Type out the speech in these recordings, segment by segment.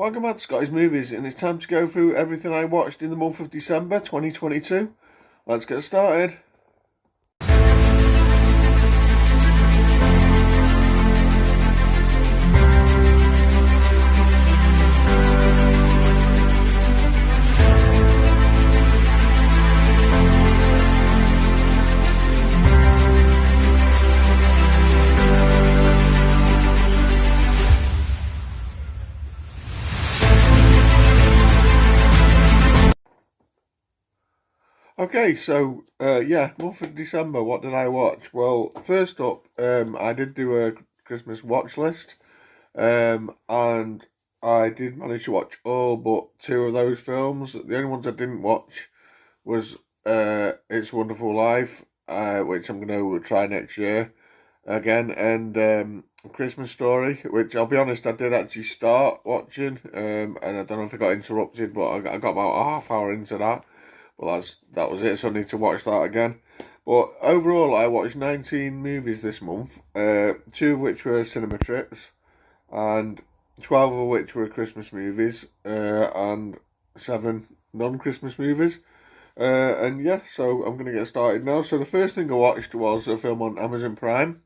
Welcome back to Scotty's Movies, and it's time to go through everything I watched in the month of December 2022. Let's get started. Okay, so month of December, what did I watch? Well, first up, I did do a Christmas watch list, and I did manage to watch all but two of those films. The only ones I didn't watch was It's a Wonderful Life, which I'm going to try next year again, and Christmas Story, which I'll be honest, I did actually start watching, and I don't know if I got interrupted, but I got about a half hour into that. Well, that was it, so I need to watch that again. But overall, I watched 19 movies this month, 2 of which were cinema trips, and 12 of which were Christmas movies, and 7 non-Christmas movies. So I'm going to get started now. So the first thing I watched was a film on Amazon Prime,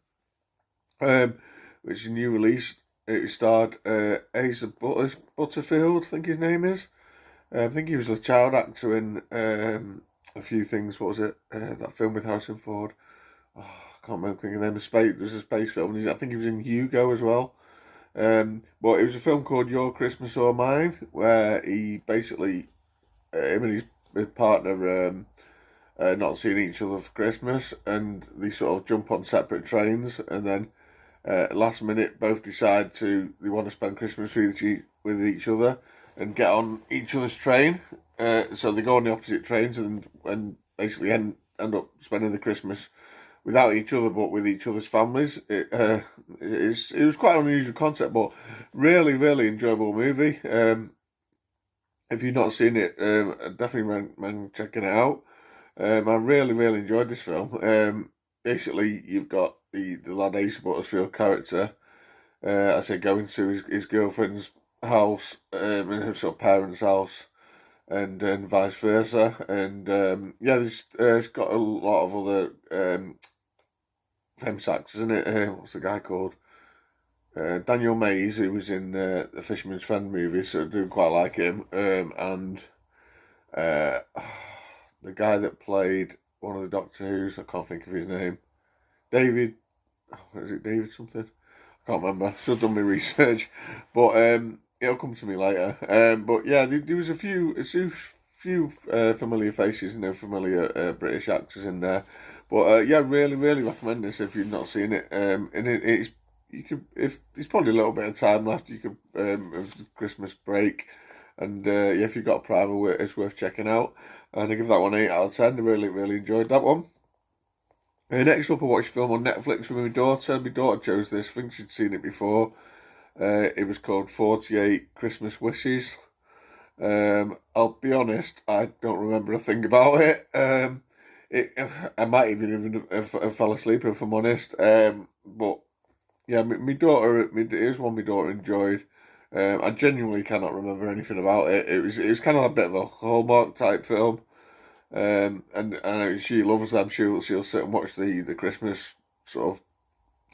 which is a new release. It starred Asa Butterfield, I think his name is. I think he was a child actor in a few things. What was it? That film with Harrison Ford. Oh, I can't remember the name of space. There's a space film. I think he was in Hugo as well. But it was a film called Your Christmas or Mine, where he basically, him and his partner not seeing each other for Christmas, and they sort of jump on separate trains, and then last minute both decide they want to spend Christmas with each other and get on each other's train. So they go on the opposite trains and basically end up spending the Christmas without each other, but with each other's families. It was quite an unusual concept, but really, really enjoyable movie. If you've not seen it, I definitely recommend checking it out. I really, really enjoyed this film. Basically, you've got the lad Asa Butterfield character, going to his girlfriend's house, and her sort of parents' house, and vice versa. And it's got a lot of other famous actors in it. What's the guy called? Daniel Mays, who was in the Fisherman's Friend movie, so I do quite like him. And the guy that played one of the Doctor Who's, I can't think of his name. David, is it David something? I can't remember. I should have done my research, but it'll come to me later. But yeah, there was a few familiar faces, familiar British actors in there. But really, really recommend this if you've not seen it. And it's if there's probably a little bit of time left, you could of the Christmas break, and if you've got Prime, it's worth checking out. And I give that one 8 out of 10. I really, really enjoyed that one. Next up, I watched a film on Netflix with my daughter. My daughter chose this. I think she'd seen it before. It was called 48 Christmas Wishes. I'll be honest, I don't remember a thing about it. I might even have fell asleep if I'm honest. But yeah, my daughter, it was one my daughter enjoyed. I genuinely cannot remember anything about it. It was kind of a bit of a Hallmark type film. And she loves them. She'll sit and watch the Christmas sort of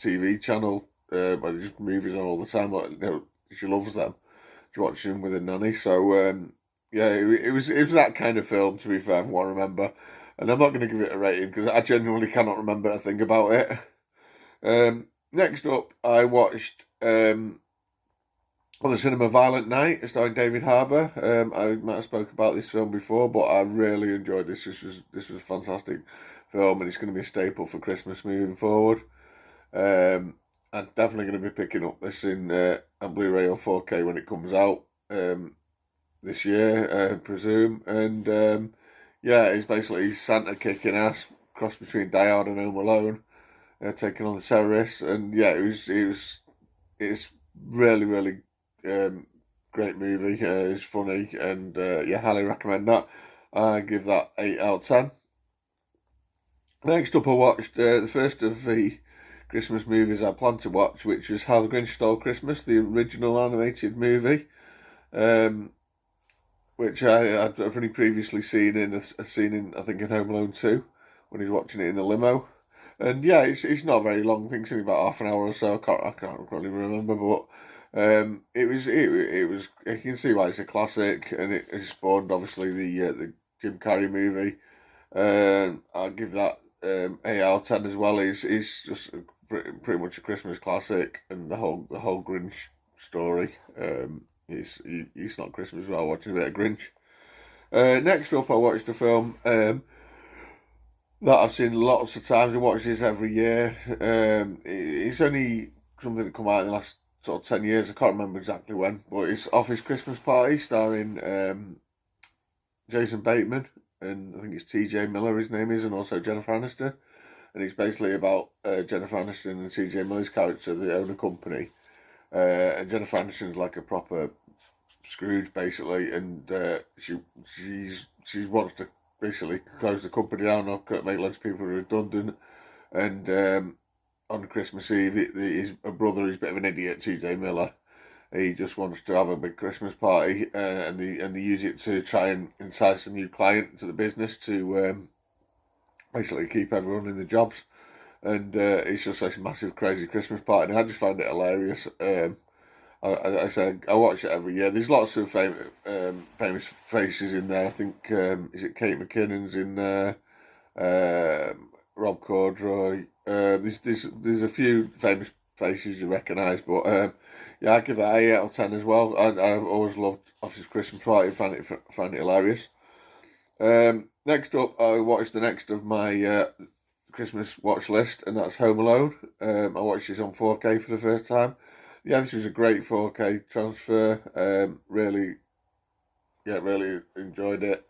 TV channel, where just movies on all the time. She loves them. She watches them with her nanny. So it was that kind of film, to be fair, from what I remember. And I'm not going to give it a rating because I genuinely cannot remember a thing about it. Next up, I watched on the cinema Violent Night, starring David Harbour. I might have spoke about this film before, but I really enjoyed this. This was a fantastic film, and it's going to be a staple for Christmas moving forward. I'm definitely going to be picking up this on Blu-ray or 4K when it comes out this year, I presume. And it's basically Santa kicking ass, cross between Die Hard and Home Alone, taking on the terrorists. And it's really, really great movie. It's funny, and highly recommend that. I give that 8 out of 10. Next up, I watched the first of the Christmas movies I planned to watch, which was How the Grinch Stole Christmas, the original animated movie. which I'd only previously seen in a scene in, I think, in Home Alone 2, when he's watching it in the limo. And yeah, it's not very long. I think it's only about half an hour or so. I can't really remember, but it was. You can see why it's a classic, and it spawned obviously the Jim Carrey movie. I'll give that 8 out of 10 as well. It's just pretty much a Christmas classic, and the whole Grinch story. It's not Christmas without watching a bit of Grinch. Next up, I watched a film that I've seen lots of times. I watch this every year. It's only something that come out in the last sort of 10 years. I can't remember exactly when, but it's Office Christmas Party, starring Jason Bateman, and I think it's T.J. Miller, his name is, and also Jennifer Aniston. And it's basically about Jennifer Aniston and T.J. Miller's character. They own a company, and Jennifer Aniston's like a proper Scrooge, basically, and she wants to basically close the company down or make loads of people redundant. And on Christmas Eve, his brother is a bit of an idiot, T.J. Miller. He just wants to have a big Christmas party, and they use it to try and entice a new client to the business to basically keep everyone in the jobs. And it's just like a massive, crazy Christmas party, and I just find it hilarious. I said I watch it every year. There's lots of famous faces in there. I think is it Kate McKinnon's in there, Rob Corddry. There's a few famous faces you recognise, but yeah, I give that 8 out of 10 as well. I've always loved Office Christmas Party. Find it hilarious. Next up, I watched the next of my Christmas watch list, and that's Home Alone. I watched this on 4K for the first time. Yeah, this was a great 4K transfer. Really enjoyed it.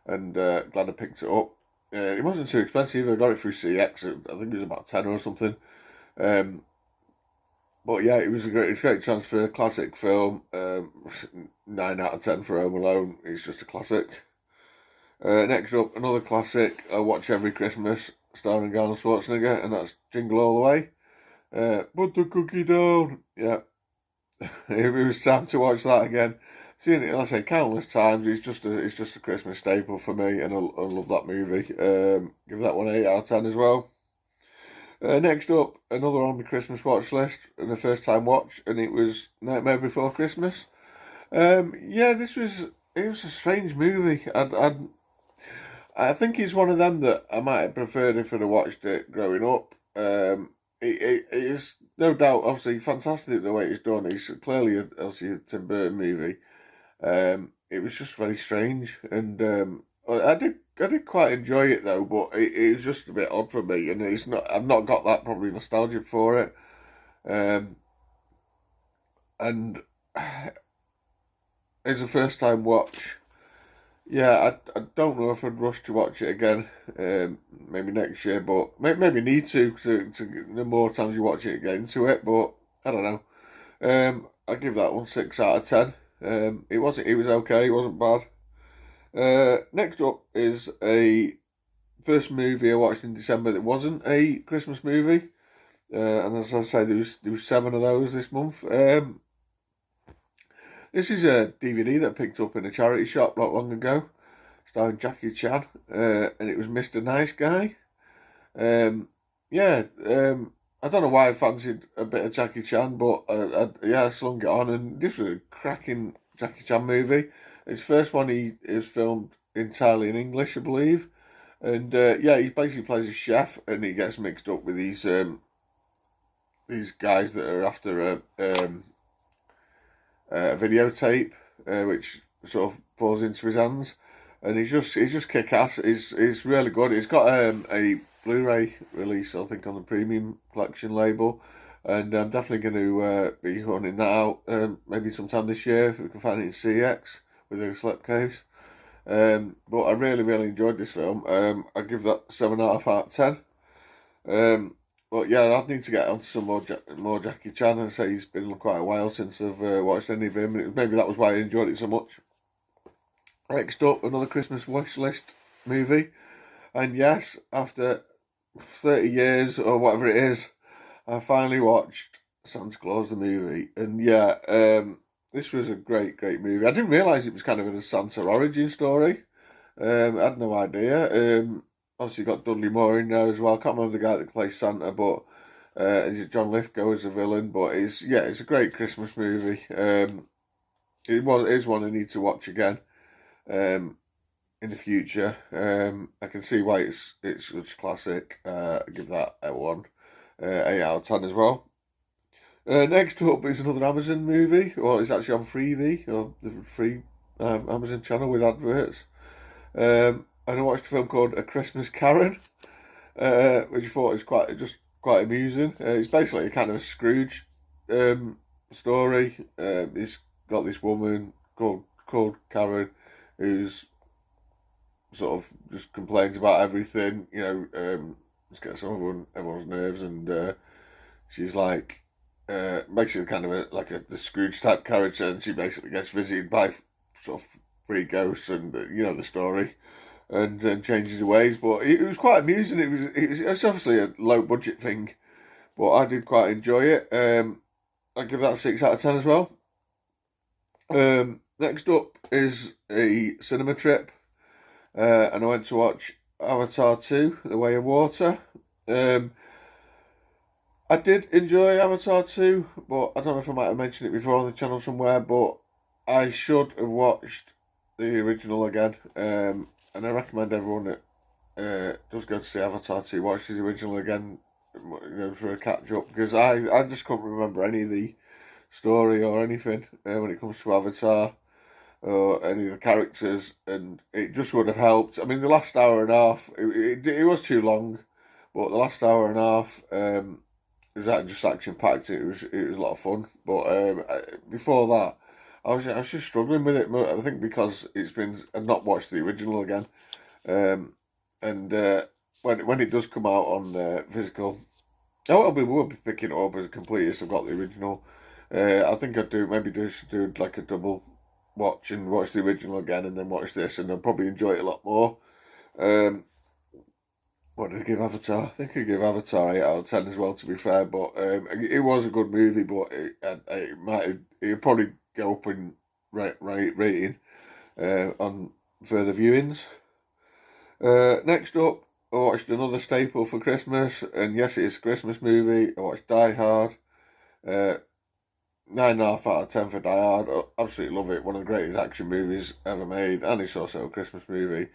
And glad I picked it up. It wasn't too expensive. I got it through CX. I think it was about 10 or something. But yeah, it was a great transfer. Classic film. 9 out of 10 for Home Alone. It's just a classic. Next up, another classic I watch every Christmas, starring Arnold Schwarzenegger, and that's Jingle All the Way. Put the cookie down. Yeah, it was time to watch that again. Seen it, I say, countless times. It's just a Christmas staple for me, and I love that movie. Give that one 8 out of 10 as well. Next up, another on my Christmas watch list, and the first time watch, and it was Nightmare Before Christmas. Yeah, it was a strange movie. I think it's one of them that I might have preferred if I'd have watched it growing up. It is no doubt, obviously, fantastic the way it's done. It's clearly obviously a Tim Burton movie. It was just very strange, and I did quite enjoy it though, but it was just a bit odd for me, and it's not. I've not got that probably nostalgia for it, and it's a first time watch. Yeah, I don't know if I'd rush to watch it again. Maybe next year, but maybe need to the more times you watch it, get into it. But I don't know. I give that one 6 out of 10. It was okay. It wasn't bad. Next up is a first movie I watched in December that wasn't a Christmas movie. And as I say, there was 7 of those this month. This is a DVD that I picked up in a charity shop not long ago, starring Jackie Chan, and it was Mr. Nice Guy. Yeah, I don't know why I fancied a bit of Jackie Chan, but I slung it on, and this was a cracking Jackie Chan movie. It's the first one he is filmed entirely in English, I believe, and yeah, he basically plays a chef, and he gets mixed up with these guys that are after a videotape, which sort of falls into his hands, and he's just kick ass. It's really good. It's got a Blu-ray release, I think, on the Premium Collection label, and I'm definitely going to be hunting that out maybe sometime this year if we can find it in CX with a slipcase. But I really enjoyed this film. I give that 7 out of 10. But yeah, I need to get on to some more Jackie Chan. And say he's been quite a while since I've watched any of him. Maybe that was why I enjoyed it so much. Next up, another Christmas wish list movie. And yes, after 30 years or whatever it is, I finally watched Santa Claus the movie. And yeah, this was a great movie. I didn't realise it was kind of a Santa origin story. I had no idea. Obviously got Dudley Moore in there as well. I can't remember the guy that plays Santa, but it's John Lithgow as a villain. But it's a great Christmas movie. It is one I need to watch again in the future. I can see why it's such a classic. I give that a 8 out of 10 as well. Next up is another Amazon movie, or it's actually on Freevee, or the free Amazon channel with adverts. And I watched a film called A Christmas Karen, which I thought was quite amusing. It's basically a kind of a Scrooge story. It's got this woman called Karen, who's sort of just complains about everything. Just gets on everyone's nerves, and she's like basically kind of the Scrooge type character, and she basically gets visited by sort of three ghosts, and the story, and then changes her ways. But it was quite amusing. It's obviously a low budget thing, but I did quite enjoy it. I give that a 6 out of 10 as well. Next up is a cinema trip, and I went to watch Avatar 2: The Way of Water. I did enjoy Avatar 2, but I don't know if I might have mentioned it before on the channel somewhere, but I should have watched the original again. And I recommend everyone that does go to see Avatar 2 watch the original again, for a catch up, because I just couldn't remember any of the story or anything when it comes to Avatar or any of the characters, and it just would have helped. I mean, the last hour and a half, it was too long, but the last hour and a half, it was just action packed. It was a lot of fun. But before that, I was just struggling with it. I think because I've not watched the original again, and when it does come out on physical, we'll be picking it up as a completist. I've got the original. I think I'd do like a double watch and watch the original again, and then watch this, and I'll probably enjoy it a lot more. What did I give Avatar? I think I give Avatar 8 out of 10 as well, to be fair. But it was a good movie, but it'd probably go up in rating on further viewings. Next up, I watched another staple for Christmas, and yes, it is a Christmas movie. I watched Die Hard. 9.5 out of 10 for Die Hard. I absolutely love it. One of the greatest action movies ever made, and it's also a Christmas movie.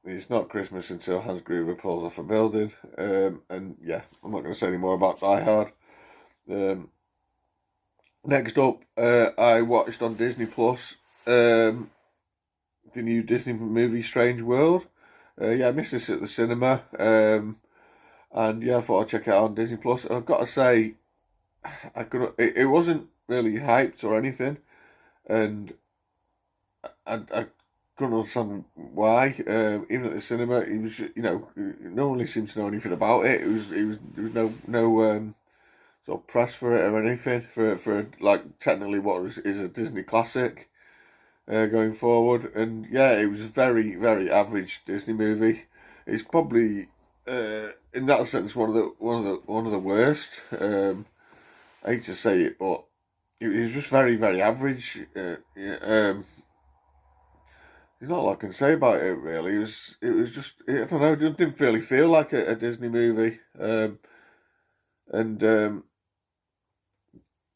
It's not Christmas until Hans Gruber pulls off a building. And yeah, I'm not going to say any more about Die Hard. Next up, I watched on Disney Plus the new Disney movie Strange World. I missed this at the cinema. And yeah, I thought I'd check it out on Disney Plus. And I've got to say, it wasn't really hyped or anything, and I couldn't understand why. Even at the cinema, he was, no one really seems to know anything about it. There was no sort of press for it or anything for like technically what is a Disney classic going forward. And yeah, it was a very average Disney movie. It's probably in that sense one of the worst. I hate to say it, but it was just very average. There's not a lot I can say about it really. It was just, I don't know. It didn't really feel like a Disney movie.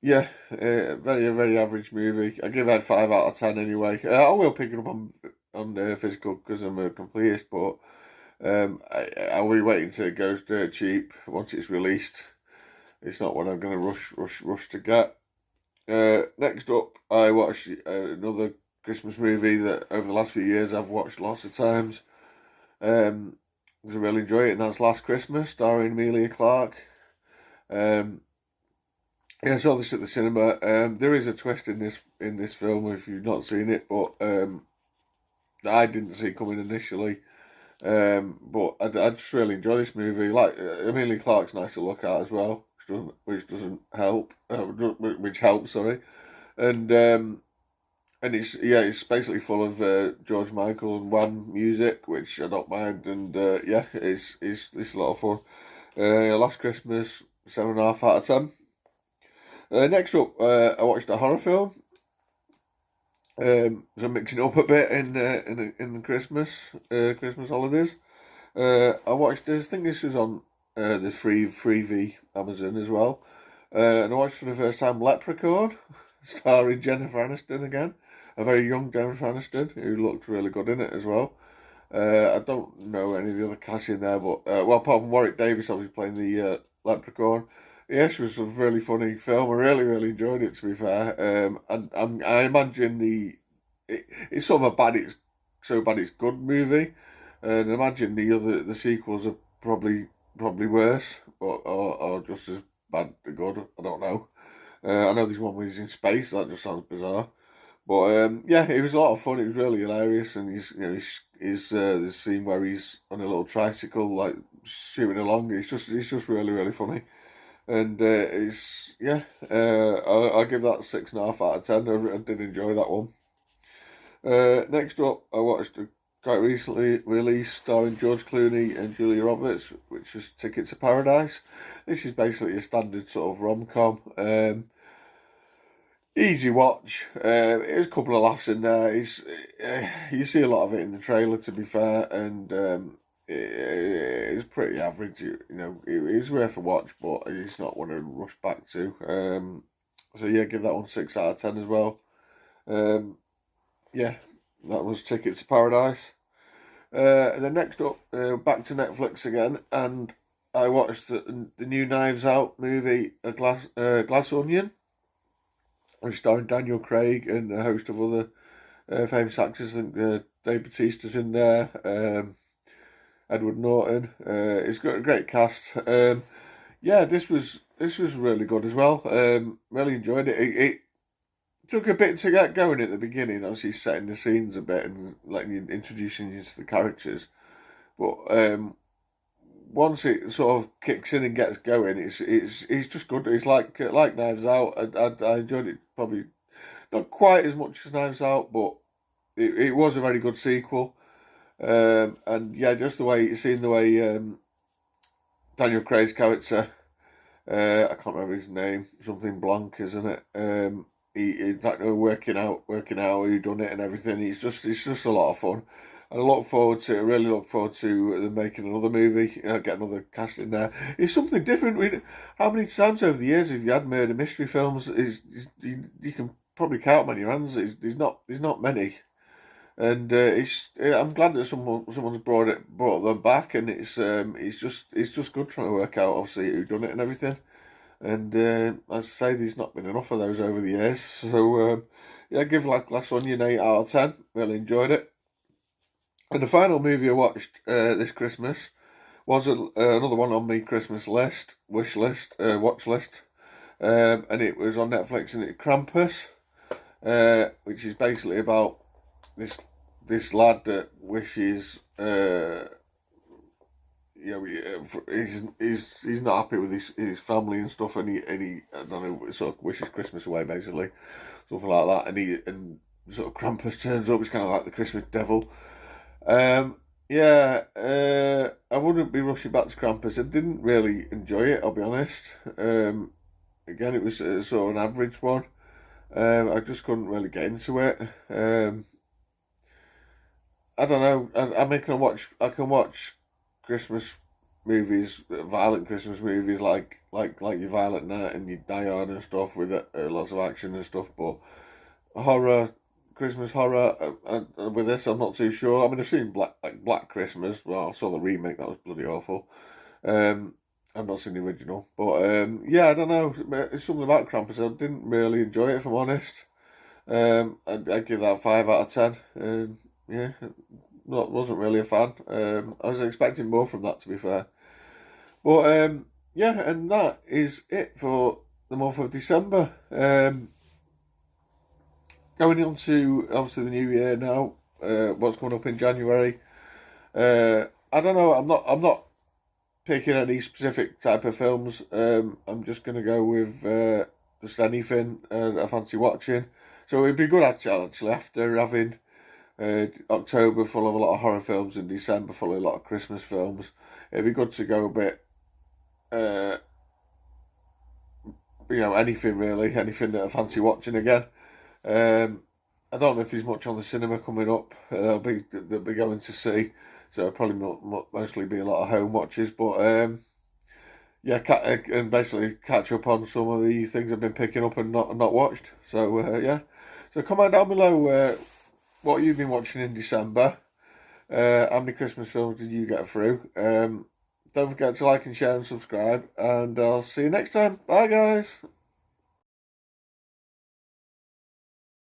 Yeah, very average movie. I give it 5 out of 10 anyway. I will pick it up on physical because I'm a completist, but I'll be waiting till it goes dirt cheap once it's released. It's not one I'm going to rush to get. Next up, I watched another Christmas movie that over the last few years I've watched lots of times. Because I really enjoy it, and that's Last Christmas, starring Emilia Clarke. I saw this at the cinema. There is a twist in this film if you've not seen it, but I didn't see coming initially. But I just really enjoy this movie. Like Emilia Clarke's nice to look at as well, which doesn't help. Which helps, sorry. And it's basically full of George Michael and Wham music, which I don't mind. And it's a lot of fun. Last Christmas, 7.5 out of 10. Next up, I watched a horror film. So I'm mixing it up a bit in the Christmas holidays. I watched this. I think this was on the Freevee Amazon as well. And I watched for the first time Leprechaun, starring Jennifer Aniston again, a very young Jennifer Aniston who looked really good in it as well. I don't know any of the other cast in there, but well, apart from Warwick Davis, obviously playing the Leprechaun. Yes, it was a really funny film. I really enjoyed it. To be fair, I imagine it's sort of a bad it's so bad it's good movie, and I imagine the sequels are probably worse or just as bad or good. I don't know. I know there's one where he's in space. That just sounds bizarre. But yeah, it was a lot of fun. It was really hilarious, and he's this scene where he's on a little tricycle, like shooting along. It's just really funny, and it's yeah. I'll give that 6.5 out of 10. I did enjoy that one. Next up, I watched a quite recently released starring George Clooney and Julia Roberts, which was Ticket to Paradise. This is basically a standard sort of rom-com. Easy watch. There's a couple of laughs in there. You see a lot of it in the trailer, to be fair, and it's pretty average. It's worth a watch, but it's not one to rush back to. So yeah, give that one 6 out of 10 as well. Yeah, that was Ticket to Paradise. And then next up, back to Netflix again, and I watched the new Knives Out movie, Glass Onion, which starring Daniel Craig and a host of other famous actors. I think Dave Bautista's in there, Edward Norton. It's got a great cast. Yeah, this was really good as well. Really enjoyed it. It took a bit to get going at the beginning, obviously setting the scenes a bit and letting you introducing you to the characters. But once it sort of kicks in and gets going, it's just good. It's like Knives Out. I enjoyed it probably not quite as much as Knives Out, but it was a very good sequel. And yeah, just seeing the way Daniel Craig's character, I can't remember his name, something Blanc, isn't it? He's like working out who done it and everything. It's just a lot of fun. And I really look forward to them making another movie, get another cast in there. It's something different. How many times over the years have you had murder mystery films? You can probably count them on your hands. There's not many. And I'm glad that someone's brought them back, and it's just good trying to work out obviously who done it and everything. And as I say, there's not been enough of those over the years. So yeah, give like Glass Onion 8 out of 10. Really enjoyed it. And the final movie I watched this Christmas was another one on my Christmas watch list, and it was on Netflix, and it's Krampus, which is basically about this lad that wishes he's not happy with his family and stuff, and he I don't know, sort of wishes Christmas away, basically, something like that, and sort of Krampus turns up. It's kind of like the Christmas devil. Yeah, I wouldn't be rushing back to Krampus. I didn't really enjoy it, I'll be honest. Again, it was sort of an average one. I just couldn't really get into it. I don't know. I can watch Christmas movies, violent Christmas movies like your Violent Night and your Die Hard and stuff with lots of action and stuff. But horror, Christmas horror, with this, I'm not too sure. I mean, I've seen Black Christmas. Well, I saw the remake. That was bloody awful. I've not seen the original, but yeah, I don't know. It's something about Krampus. I didn't really enjoy it, if I'm honest. I'd give that 5 out of 10. Yeah, wasn't really a fan. I was expecting more from that, to be fair. But yeah, and that is it for the month of December. Going on to obviously the new year now. What's coming up in January? I don't know. I'm not picking any specific type of films. I'm just gonna go with just anything I fancy watching. So it'd be good actually after having October full of a lot of horror films and December full of a lot of Christmas films. It'd be good to go a bit anything really, anything that I fancy watching again. I don't know if there's much on the cinema coming up. They'll be going to see, so it'll probably mostly be a lot of home watches. But yeah, and basically catch up on some of the things I've been picking up and not watched. So yeah, so comment down below what you've been watching in December. How many Christmas films did you get through? Don't forget to like and share and subscribe, and I'll see you next time. Bye, guys.